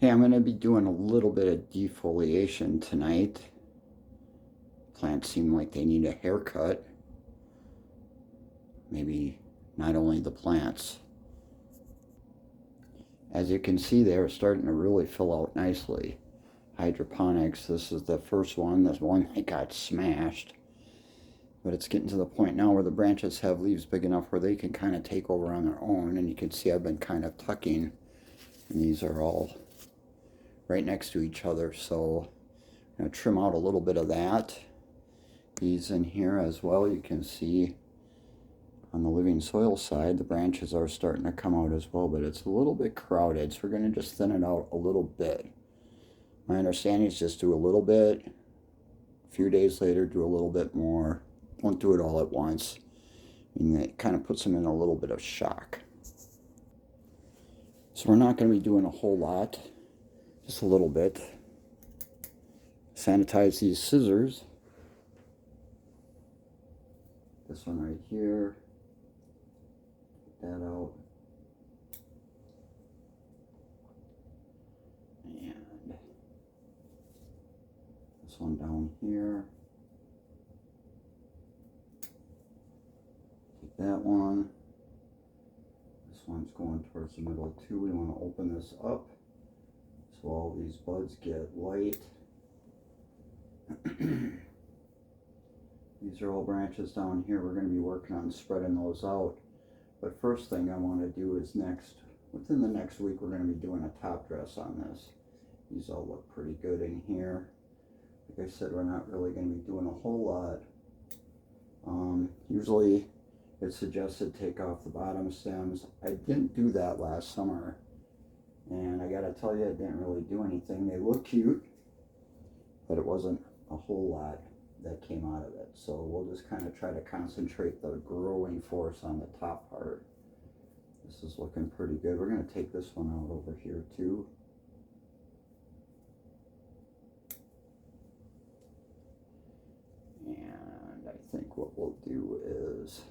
Hey, I'm going to be doing a little bit of defoliation tonight. Plants seem like they need a haircut. Maybe not only the plants. As you can see, they're starting to really fill out nicely. Hydroponics, this is the first one. This one that got smashed. But it's getting to the point now where the branches have leaves big enough where they can kind of take over on their own. And you can see I've been kind of tucking. And these are all right next to each other. So I'm going to trim out a little bit of that. These in here as well, you can see on the living soil side, the branches are starting to come out as well, but it's a little bit crowded, so we're going to just thin it out a little bit. My understanding is just do a little bit, a few days later do a little bit more. Don't do it all at once. And it kind of puts them in a little bit of shock. So we're not going to be doing a whole lot, just a little bit. Sanitize these scissors. This one right here. Get that out. And this one down here. Take that one. This one's going towards the middle too. We want to open this up so all these buds get light. These are all branches down here. We're going to be working on spreading those out. But first thing I want to do is within the next week, we're going to be doing a top dress on this. These all look pretty good in here. Like I said, we're not really going to be doing a whole lot. Usually it's suggested take off the bottom stems. I didn't do that last summer. And I got to tell you, it didn't really do anything. They look cute, but it wasn't a whole lot that came out of it. So we'll just kind of try to concentrate the growing force on the top part. This is looking pretty good. We're going to take this one out over here too. And I think what we'll do is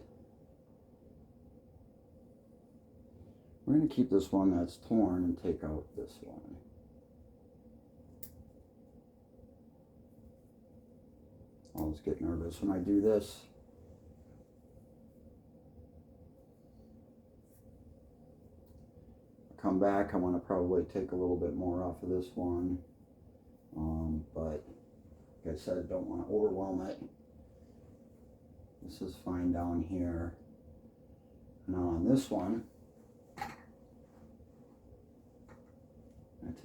we're going to keep this one that's torn and take out this one. I always get nervous when I do this. Come back, I want to probably take a little bit more off of this one. But like I said, I don't want to overwhelm it. This is fine down here. Now on this one, I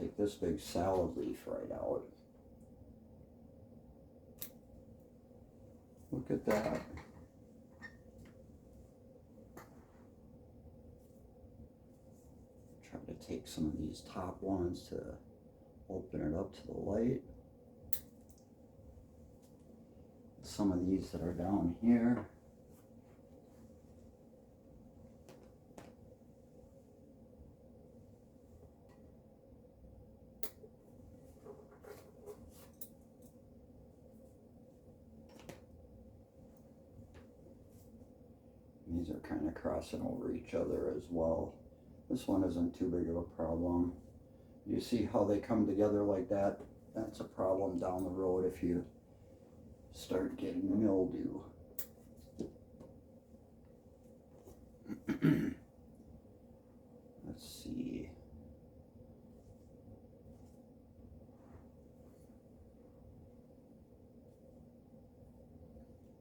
take this big salad leaf right out. Look at that. Try to take some of these top ones to open it up to the light. Some of these that are down here. These are kind of crossing over each other as well. This one isn't too big of a problem. You see how they come together like that? That's a problem down the road if you start getting mildew. Let's see.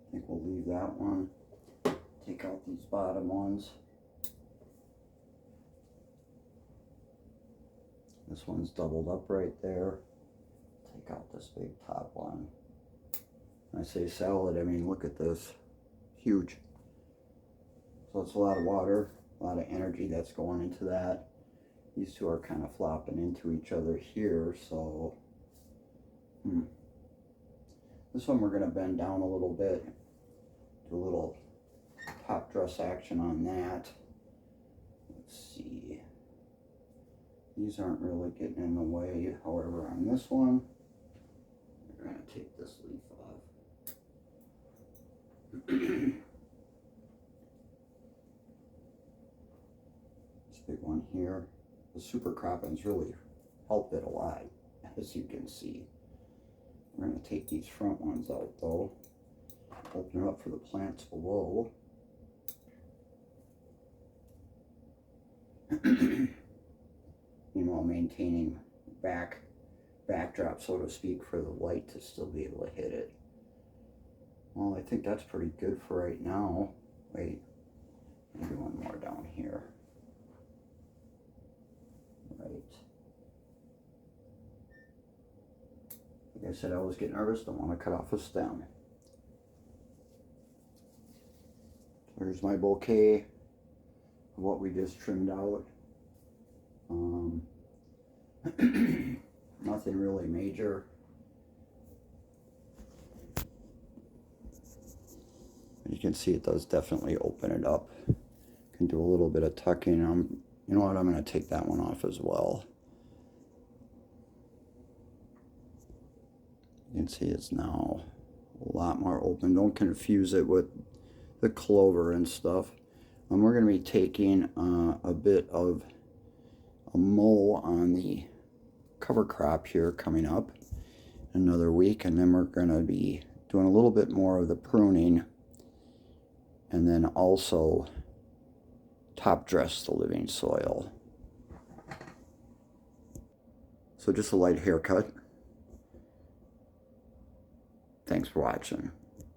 I think we'll leave that one. Take out these bottom ones. This one's doubled up right there. Take out this big top one. When I say salad, I mean look at this. Huge. So it's a lot of water, a lot of energy that's going into that. These two are kind of flopping into each other here, so this one we're going to bend down a little bit. Do a little top dress action on that. Let's see. These aren't really getting in the way. However, on this one, we're going to take this leaf off. This big one here. The super cropping's really help it a lot, as you can see. We're going to take these front ones out though, open it up for the plants below. Meanwhile, maintaining backdrop, so to speak, for the light to still be able to hit it. Well, I think that's pretty good for right now. Wait, maybe one more down here. Right. Like I said, I always get nervous, don't want to cut off a stem. There's my bouquet of what we just trimmed out. Nothing really major. You can see it does definitely open it up. Can do a little bit of tucking. You know what? I'm going to take that one off as well. You can see it's now a lot more open. Don't confuse it with the clover and stuff. We're going to be taking a bit of a mow on the cover crop here coming up another week, and then we're going to be doing a little bit more of the pruning, and then also top dress the living soil. So just a light haircut. Thanks for watching.